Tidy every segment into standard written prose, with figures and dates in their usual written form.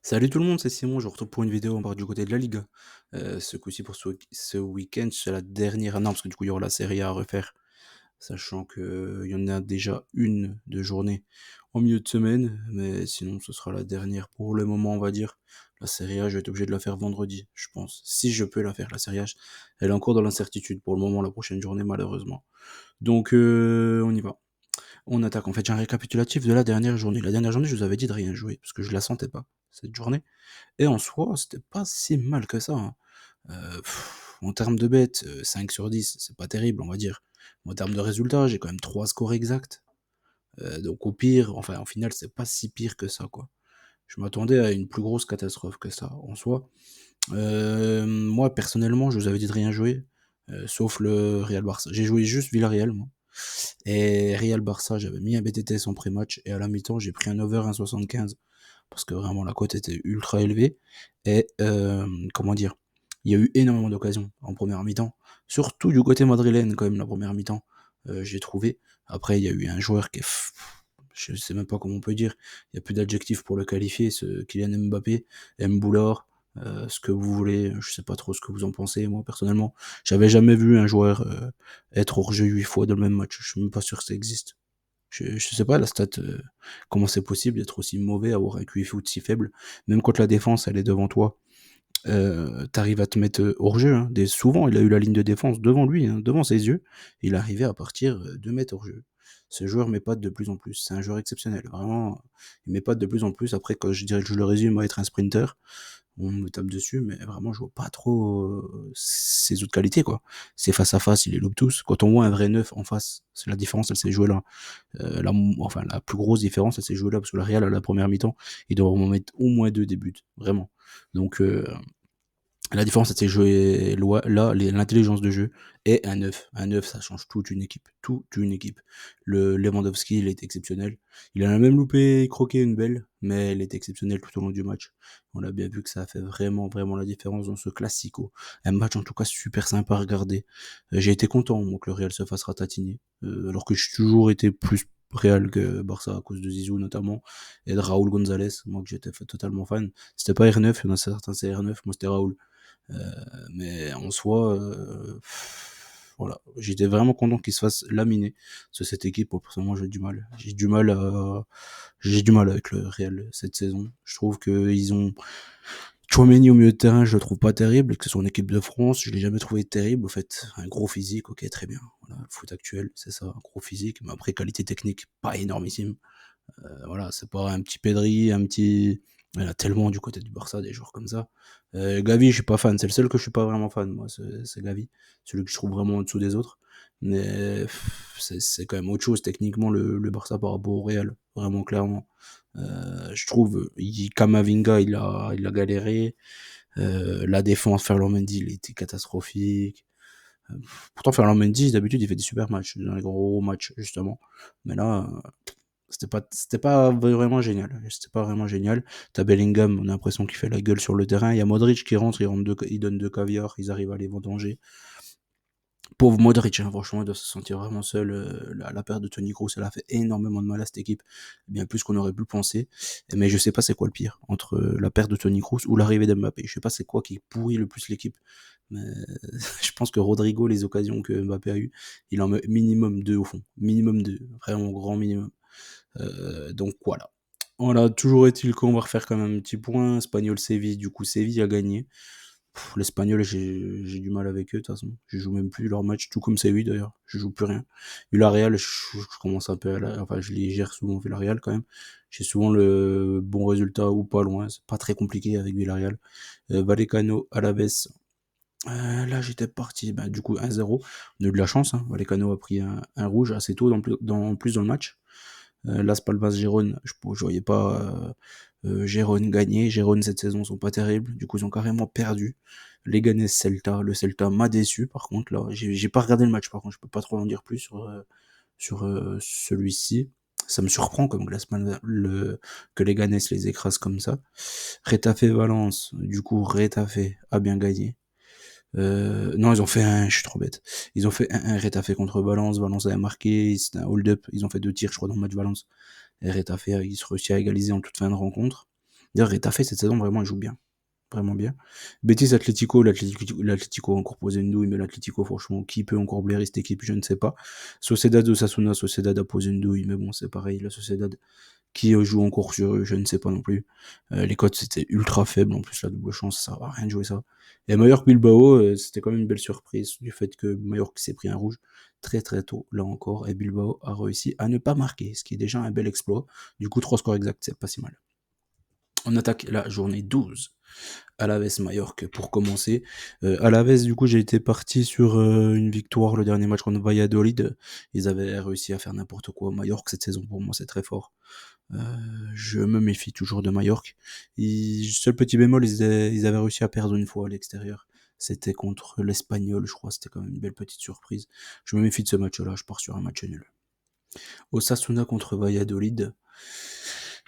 Salut tout le monde, c'est Simon, je vous retrouve pour une vidéo, on part du côté de la Liga. Ce coup-ci pour ce week-end, c'est la dernière, non, parce que du coup il y aura la Serie A à refaire, sachant qu'il y en a déjà une de journée en milieu de semaine, mais sinon ce sera la dernière pour le moment, on va dire. La Serie A, je vais être obligé de la faire vendredi, je pense. Si je peux la faire, la Serie A, elle est encore dans l'incertitude pour le moment, la prochaine journée, malheureusement. Donc on y va. On attaque. En fait, j'ai un récapitulatif de la dernière journée. La dernière journée, je vous avais dit de rien jouer, parce que je la sentais pas, cette journée. Et en soi, c'était pas si mal que ça, hein. En termes de bêtes, 5 sur 10, c'est pas terrible, on va dire. En termes de résultats, j'ai quand même 3 scores exacts. Donc au pire, enfin, en final, c'est pas si pire que ça, quoi. Je m'attendais à une plus grosse catastrophe que ça, en soi. Moi, personnellement, je vous avais dit de rien jouer, sauf le Real Barça. J'ai joué juste Villarreal, moi. Et Real Barça, j'avais mis un BTTS en pré-match, et à la mi-temps, j'ai pris un over 1,75 parce que vraiment la cote était ultra élevée. Et comment dire, il y a eu énormément d'occasions en première mi-temps, surtout du côté madrilène quand même la première mi-temps, j'ai trouvé. Après, il y a eu un joueur qui est, je sais même pas comment on peut dire, il y a plus d'adjectifs pour le qualifier, ce Kylian Mbappé, Mboulard, ce que vous voulez, je sais pas trop ce que vous en pensez. Moi personnellement, j'avais jamais vu un joueur être hors jeu 8 fois dans le même match. Je suis même pas sûr que ça existe. Je sais pas la stat, comment c'est possible d'être aussi mauvais, avoir un QI foot si faible. Même quand la défense elle est devant toi, tu à te mettre, hors jeu, hein. Souvent il a eu la ligne de défense devant lui, hein, devant ses yeux, il arrivait à partir, 2 mètres hors jeu. Ce joueur m'épate de plus en plus, c'est un joueur exceptionnel, vraiment, il m'épate de plus en plus. Après quand je dirais que je le résume à être un sprinter, on me tape dessus, mais vraiment, je vois pas trop ses autres qualités, quoi. C'est face à face, il les lobe tous. Quand on voit un vrai neuf en face, c'est la différence, elle s'est jouée là. Enfin, la plus grosse différence, elle s'est jouée là, parce que la Real, à la première mi-temps, il doit en mettre au moins deux des buts, vraiment. Donc, la différence, c'est jouer là, l'intelligence de jeu et un neuf. Un neuf, ça change toute une équipe. Toute une équipe. Le Lewandowski, il est exceptionnel. Il en a même loupé, croqué une belle, mais il est exceptionnel tout au long du match. On a bien vu que ça a fait vraiment, vraiment la différence dans ce classico. Un match, en tout cas, super sympa à regarder. J'ai été content, moi, que le Real se fasse ratatiner. Alors que j'ai toujours été plus Real que Barça à cause de Zizou notamment et de Raúl González, moi que j'étais totalement fan. C'était pas R9, il y en a certains c'est R9, moi c'était Raúl. Euh, mais en soi, voilà, j'étais vraiment content qu'il se fasse laminer sur cette équipe. Moi, personnellement, j'ai du mal. J'ai du mal avec le Real cette saison. Je trouve que ils ont Chouameni au milieu de terrain, je le trouve pas terrible. Que ce soit en équipe de France, je l'ai jamais trouvé terrible. Au fait, un gros physique, ok, très bien. Voilà, le foot actuel, c'est ça, un gros physique. Mais après, qualité technique, pas énormissime. Voilà, c'est pas un petit Pedri, un petit. Il y en a tellement du côté du Barça des joueurs comme ça. Gavi, je suis pas fan. C'est le seul que je suis pas vraiment fan, moi, c'est Gavi. Celui que je trouve vraiment en dessous des autres. Mais c'est quand même autre chose techniquement le Barça par rapport au Real, vraiment clairement. Je trouve, Kamavinga, il a galéré. La défense, Ferland Mendy, il était catastrophique. Euh, Pourtant, Ferland Mendy, d'habitude, il fait des super matchs, dans les gros matchs, justement. Mais là, c'était pas vraiment génial. C'était pas vraiment génial. T'as Bellingham, on a l'impression qu'il fait la gueule sur le terrain. Il y a Modric qui rentre, il donne deux caviar, ils arrivent à les vendanger. Pauvre Modric, hein, franchement, il doit se sentir vraiment seul. La perte de Toni Kroos, elle a fait énormément de mal à cette équipe, bien plus qu'on aurait pu le penser. Mais je sais pas c'est quoi le pire, entre la perte de Toni Kroos ou l'arrivée d'Mbappé. Je sais pas c'est quoi qui pourrit le plus l'équipe. Mais je pense que Rodrigo, les occasions que Mbappé a eues, il en met minimum deux au fond. Minimum deux, vraiment grand minimum. Donc voilà. Voilà, toujours est-il qu'on va refaire quand même un petit point. Espagnol-Séville, du coup, Séville a gagné. L'Espagnol, j'ai du mal avec eux, de toute façon. Je joue même plus leur match, tout comme Séville d'ailleurs. Je joue plus rien. Villarreal, je commence un peu enfin, je les gère souvent Villarreal quand même. J'ai souvent le bon résultat ou pas loin. C'est pas très compliqué avec Villarreal. Vallecano, Alaves. Là, j'étais parti, bah, du coup, 1-0. On a eu de la chance, hein. Vallecano a pris un rouge assez tôt, plus dans le match. Las Palmas Gérone, je voyais pas Gérone gagner. Gérone cette saison sont pas terribles, du coup ils ont carrément perdu. Leganés Celta, le Celta m'a déçu par contre là. J'ai pas regardé le match par contre, je peux pas trop en dire plus sur celui-ci. Ça me surprend comme que Leganés les écrase comme ça. Retafe Valence, du coup Retafe a bien gagné. Non, ils ont fait je suis trop bête. Ils ont fait un Retafe contre Valence. Valence avait marqué, c'était un hold-up. Ils ont fait deux tirs, je crois, dans le match Valence. Et Retafe, ils se réussi à égaliser en toute fin de rencontre. D'ailleurs, Retafe, cette saison, vraiment, il joue bien. Vraiment bien. Betis Atlético, l'Atlético a encore posé une douille, mais l'Atlético, franchement, qui peut encore blairer cette équipe, je ne sais pas. Sociedad Osasuna, Sociedad a posé une douille, mais bon, c'est pareil, la Sociedad qui joue encore sur eux, je ne sais pas non plus. Les cotes c'était ultra faible, en plus la double chance, ça va rien de jouer ça. Et Mallorca Bilbao, c'était quand même une belle surprise du fait que Mallorca s'est pris un rouge très très tôt, là encore, et Bilbao a réussi à ne pas marquer, ce qui est déjà un bel exploit. Du coup, 3 scores exacts, c'est pas si mal. On attaque la journée 12. Alaves Mallorca pour commencer. Alaves, du coup, j'ai été parti sur une victoire le dernier match contre Valladolid. Ils avaient réussi à faire n'importe quoi. Mallorca cette saison, pour moi, c'est très fort. Euh, je me méfie toujours de Mallorca. Seul petit bémol, ils avaient réussi à perdre une fois à l'extérieur. C'était contre l'Espagnol, je crois. C'était quand même une belle petite surprise. Je me méfie de ce match-là. Je pars sur un match nul. Osasuna contre Valladolid.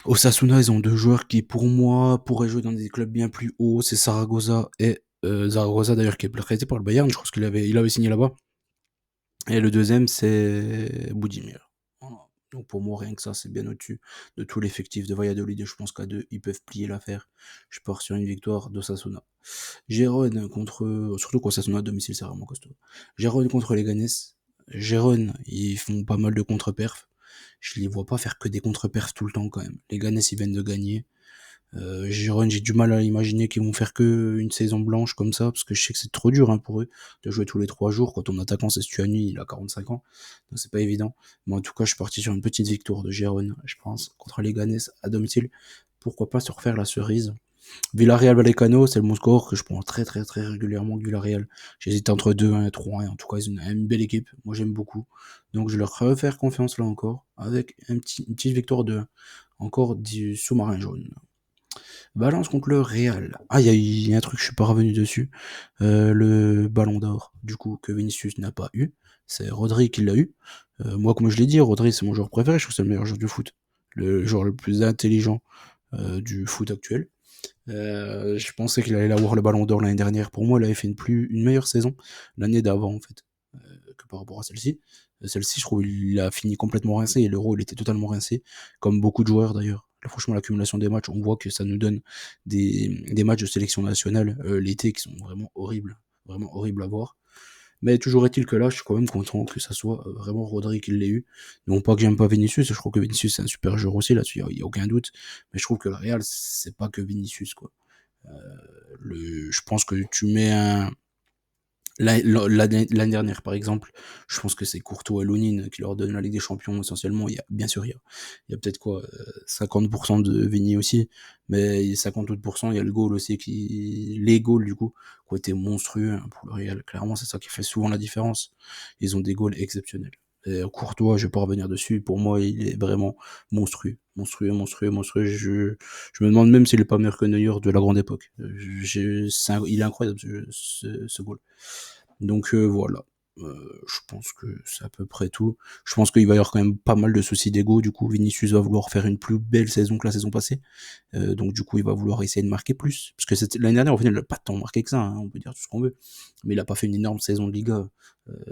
Osasuna, ils ont deux joueurs qui, pour moi, pourraient jouer dans des clubs bien plus hauts. C'est Zaragoza et Zaragoza, d'ailleurs, qui est prêté par le Bayern. Je crois qu'il avait signé là-bas. Et le deuxième, c'est Boudimir. Voilà. Donc pour moi, rien que ça, c'est bien au-dessus de tout l'effectif de Valladolid. Et je pense qu'à deux, ils peuvent plier l'affaire. Je pars sur une victoire d'Osasuna. Gérone contre... Surtout qu'Osasuna à domicile, c'est vraiment costaud. Gérone contre les Ganes. Gérone, ils font pas mal de contre-perfs. Je les vois pas faire que des contre-perfs tout le temps quand même. Les Ganes, ils viennent de gagner. Gérone, j'ai du mal à imaginer qu'ils vont faire que une saison blanche comme ça, parce que je sais que c'est trop dur hein, pour eux de jouer tous les 3 jours. Quand ton attaquant c'est Stuani, il a 45 ans, donc c'est pas évident. Mais en tout cas, je suis parti sur une petite victoire de Gérone, je pense, contre les Ganes à domicile. Pourquoi pas se refaire la cerise. Villarreal Vallecano, c'est le mon score que je prends très très très régulièrement de Villarreal. J'hésite entre 2-1 et 3-1. En tout cas, ils ont une belle équipe. Moi, j'aime beaucoup. Donc, je leur refaire confiance là encore avec une petite victoire de 1. Encore du sous-marin jaune. Valence contre le Real. Ah, il y a un truc, je suis pas revenu dessus. Le ballon d'or, du coup, que Vinicius n'a pas eu. C'est Rodri qui l'a eu. Moi, comme je l'ai dit, Rodri, c'est mon joueur préféré. Je trouve que c'est le meilleur joueur du foot. Le joueur le plus intelligent du foot actuel. Je pensais qu'il allait avoir le ballon d'or l'année dernière. Pour moi, il avait fait une meilleure saison l'année d'avant, en fait, que par rapport à celle-ci. Celle-ci, je trouve, il a fini complètement rincé et l'Euro, il était totalement rincé, comme beaucoup de joueurs d'ailleurs. Là, franchement, l'accumulation des matchs, on voit que ça nous donne des matchs de sélection nationale l'été qui sont vraiment horribles à voir. Mais toujours est-il que là, je suis quand même content que ça soit vraiment Rodri qui l'ait eu. Non pas que j'aime pas Vinicius, je trouve que Vinicius c'est un super joueur aussi, là-dessus, il y a aucun doute. Mais je trouve que le Real, c'est pas que Vinicius, quoi. Je pense que tu mets un, l'année dernière, par exemple, je pense que c'est Courtois et Lounine qui leur donnent la Ligue des Champions essentiellement. Bien sûr, il y a peut-être quoi, 50% de Vini aussi, mais 50% il y a le goal aussi les goals du coup, qui ont été monstrueux hein, pour le Real. Clairement, c'est ça qui fait souvent la différence. Ils ont des goals exceptionnels. Et Courtois, je vais pas revenir dessus. Pour moi, il est vraiment monstrueux, monstrueux, monstrueux, monstrueux. Je me demande même s'il est pas meilleur que Neuer de la grande époque. Il est incroyable ce goal. Donc voilà. Je pense que c'est à peu près tout. Je pense qu'il va y avoir quand même pas mal de soucis d'ego. Du coup, Vinicius va vouloir faire une plus belle saison que la saison passée. Donc du coup, il va vouloir essayer de marquer plus. Parce que l'année dernière, au final, il n'a pas tant marqué que ça. Hein, on peut dire tout ce qu'on veut. Mais il n'a pas fait une énorme saison de Liga,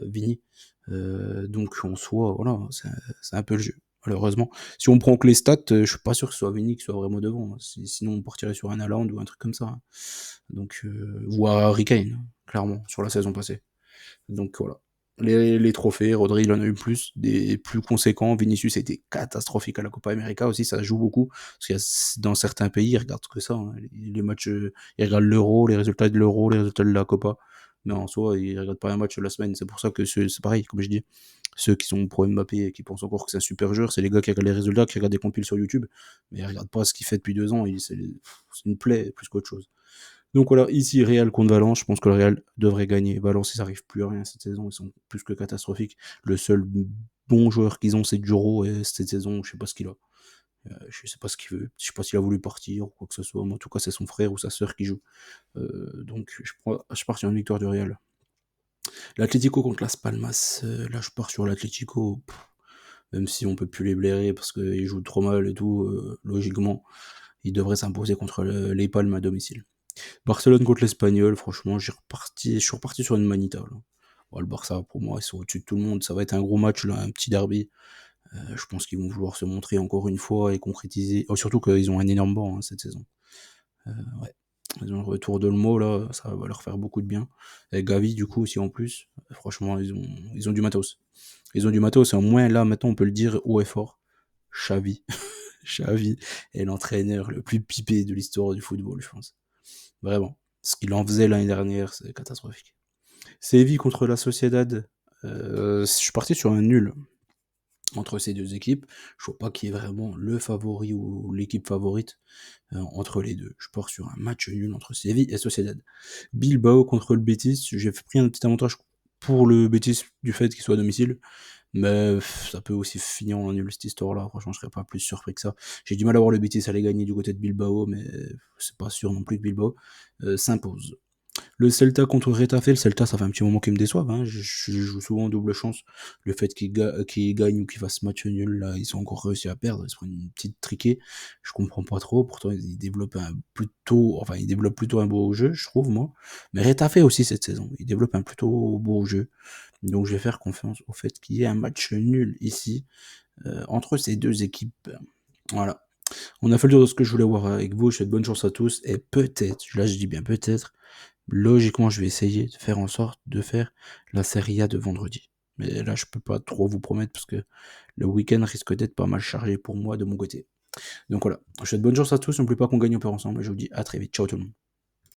Vini. Donc en soi, voilà, c'est un peu le jeu. Malheureusement, si on prend que les stats, je suis pas sûr que ce soit Vini qui soit vraiment devant. Hein. Sinon, on partirait sur un Haaland ou un truc comme ça. Hein. Donc, ou à Harry Kane, clairement, sur la saison passée. Donc voilà. Les trophées, Rodri il en a eu plus, des plus conséquents. Vinicius était catastrophique à la Copa América aussi, ça joue beaucoup. Parce qu'il y a, dans certains pays, ils regardent que ça. Hein. Les matchs, ils regardent l'Euro, les résultats de l'Euro, les résultats de la Copa. Mais en soi, ils regardent pas un match de la semaine. C'est pour ça que c'est pareil, comme je dis. Ceux qui sont pro Mbappé et qui pensent encore que c'est un super joueur, c'est les gars qui regardent les résultats, qui regardent des compiles sur YouTube. Mais ils regardent pas ce qu'il fait depuis 2 ans. C'est une plaie plus qu'autre chose. Donc voilà, ici Real contre Valence, je pense que le Real devrait gagner. Valence, ils n'arrivent plus à rien cette saison, ils sont plus que catastrophiques. Le seul bon joueur qu'ils ont, c'est Duro, et cette saison, je sais pas ce qu'il a. Je sais pas ce qu'il veut, je sais pas s'il a voulu partir ou quoi que ce soit, mais en tout cas, c'est son frère ou sa sœur qui joue. Donc je pars sur une victoire du Real. L'Atlético contre Las Palmas, là je pars sur l'Atlético, même si on peut plus les blairer parce qu'ils jouent trop mal et tout, logiquement, ils devraient s'imposer contre les Palmes à domicile. Barcelone contre l'Espagnol, franchement, je suis reparti sur une manita. Là. Bon, le Barça, pour moi, ils sont au-dessus de tout le monde. Ça va être un gros match, là, un petit derby. Je pense qu'ils vont vouloir se montrer encore une fois et concrétiser. Oh, surtout qu'ils ont un énorme banc hein, cette saison. Ouais. Ils ont le retour d'Olmo là, ça va leur faire beaucoup de bien. Et Gavi du coup aussi en plus, franchement ils ont du matos. Ils ont du matos et au moins là maintenant on peut le dire haut et fort, Xavi, Xavi est l'entraîneur le plus pipé de l'histoire du football, je pense. Vraiment. Ce qu'il en faisait l'année dernière, c'est catastrophique. Séville contre la Sociedad, je suis parti sur un nul entre ces 2 équipes. Je vois pas qui est vraiment le favori ou l'équipe favorite, entre les 2. Je pars sur un match nul entre Séville et Sociedad. Bilbao contre le Betis, j'ai pris un petit avantage pour le Betis du fait qu'il soit à domicile, mais ça peut aussi finir en nul cette histoire-là. Franchement, je serais pas plus surpris que ça. J'ai du mal à voir le Betis aller gagner du côté de Bilbao, mais c'est pas sûr non plus que Bilbao s'impose. Le Celta contre Retafe, le Celta, ça fait un petit moment qu'ils me déçoivent. Hein. Je joue souvent en double chance. Le fait qu'ils gagnent ou qu'ils fassent match nul, là, ils ont encore réussi à perdre. Ils se prennent une petite triquée. Je comprends pas trop. Pourtant, ils développent plutôt un beau jeu, je trouve, moi. Mais Retafe aussi cette saison. Ils développent un plutôt beau jeu. Donc, je vais faire confiance au fait qu'il y ait un match nul ici, entre ces 2 équipes. Voilà. On a fait le tour de ce que je voulais voir avec vous. Je souhaite bonne chance à tous. Et peut-être, là je dis bien peut-être, logiquement, je vais essayer de faire en sorte de faire la Serie A de vendredi. Mais là, je peux pas trop vous promettre parce que le week-end risque d'être pas mal chargé pour moi de mon côté. Donc voilà, je vous souhaite bonne chance à tous. N'oubliez pas qu'on gagne, on perd ensemble. Et je vous dis à très vite. Ciao tout le monde.